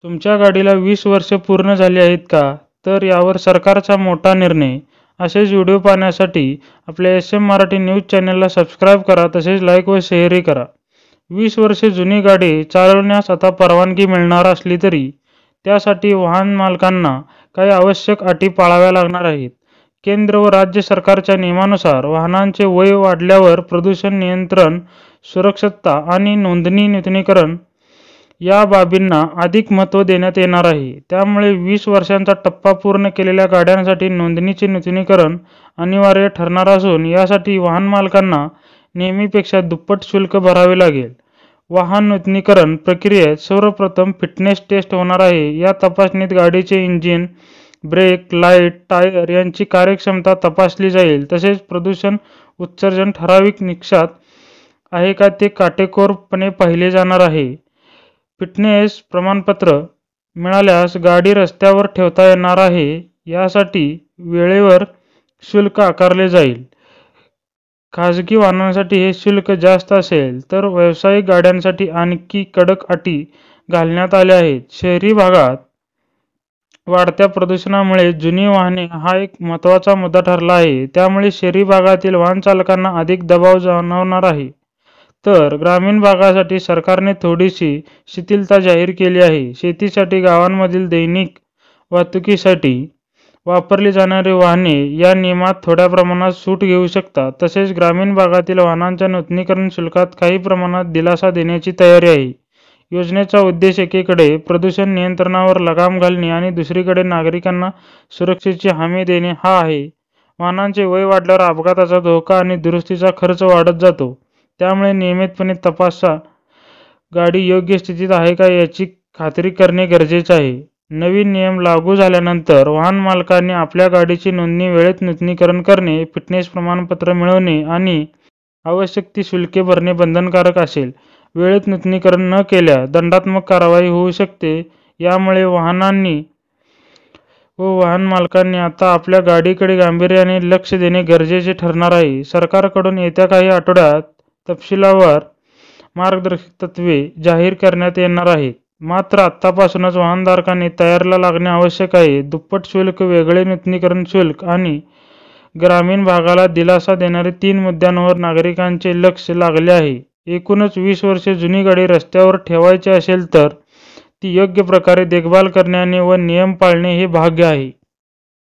तुमच्या गाडीला 20 वर्षे पूर्ण झाली आहेत का? तर यावर सरकारचा मोठा निर्णय. असेच व्हिडिओ पाहण्यासाठी आपल्या SM मराठी न्यूज चॅनलला सबस्क्राईब करा, तसेच लाईक व शेअरही करा. 20 वर्षे जुनी गाडी चालवण्यास आता परवानगी मिळणार असली तरी त्यासाठी वाहन मालकांना काही आवश्यक अटी पाळाव्या लागणार आहेत. केंद्र व राज्य सरकारच्या नियमानुसार वाहनांचे वय वाढल्यावर प्रदूषण नियंत्रण, सुरक्षितता आणि नोंदणी नूतनीकरण या बाबींना अधिक महत्त्व देण्यात येणार आहे. त्यामुळे 20 वर्षांचा टप्पा पूर्ण केलेल्या गाड्यांसाठी नोंदणीचे नूतनीकरण अनिवार्य ठरणार असून यासाठी वाहन मालकांना नेहमीपेक्षा दुप्पट शुल्क भरावे लागेल. वाहन नूतनीकरण प्रक्रियेत सर्वप्रथम फिटनेस टेस्ट होणार आहे. या तपासणीत गाडीचे इंजिन, ब्रेक, लाईट, टायर यांची कार्यक्षमता तपासली जाईल. तसेच प्रदूषण उत्सर्जन ठराविक निकषात आहे का ते काटेकोरपणे पाहिले जाणार आहे. फिटनेस प्रमाणपत्र मिळाल्यास गाडी रस्त्यावर ठेवता येणार आहे. यासाठी वेळेवर शुल्क आकारले जाईल. खाजगी वाहनांसाठी हे शुल्क जास्त असेल तर व्यावसायिक गाड्यांसाठी आणखी कडक अटी घालण्यात आल्या आहेत. शहरी भागात वाढत्या प्रदूषणामुळे जुनी वाहने हा एक महत्त्वाचा मुद्दा ठरला आहे. त्यामुळे शहरी भागातील वाहन चालकांना अधिक दबाव जाणवणार आहे. तर ग्रामीण भागासाठी सरकारने थोडीशी शिथिलता जाहीर केली आहे. शेतीसाठी, गावांमधील दैनिक वाहतुकीसाठी वापरली जाणारी वाहने या नियमात थोड्या प्रमाणात सूट घेऊ शकतात. तसेच ग्रामीण भागातील वाहनांच्या नूतनीकरण शुल्कात काही प्रमाणात दिलासा देण्याची तयारी आहे. योजनेचा उद्देश एकीकडे प्रदूषण नियंत्रणावर लगाम घालणे आणि दुसरीकडे नागरिकांना सुरक्षेची हमी देणे हा आहे. वाहनांचे वय वाढल्यावर अपघाताचा धोका आणि दुरुस्तीचा खर्च वाढत जातो. त्यामुळे नियमितपणे तपासा, गाडी योग्य स्थितीत आहे का याची खात्री करणे गरजेचे आहे. नवीन नियम लागू झाल्यानंतर वाहन मालकांनी आपल्या गाडीची नोंदणी, वेळेत नूतनीकरण करणे, फिटनेस प्रमाणपत्र मिळवणे आणि आवश्यक ती शुल्के भरणे बंधनकारक असेल. वेळेत नूतनीकरण न केल्यास दंडात्मक कारवाई होऊ शकते. यामुळे वाहन मालकांनी आता आपल्या गाडीकडे गांभीर्याने लक्ष देणे गरजेचे ठरणार आहे. सरकारकडून येत्या काही आठवड्यात तपशीलवार मार्गदर्शक तत्त्वे जाहीर करण्यात येणार आहेत. मात्र आत्तापासूनच वाहनधारकांनी तयारीला लागणे आवश्यक आहे. दुप्पट शुल्क, वेगळे नूतनीकरण शुल्क आणि ग्रामीण भागाला दिलासा देणारे 3 मुद्द्यांवर नागरिकांचे लक्ष लागले आहे. एकूणच 20 वर्षे जुनी गाडी रस्त्यावर ठेवायची असेल तर ती योग्य प्रकारे देखभाल करणे व नियम पाळणे हे भाग्य आहे.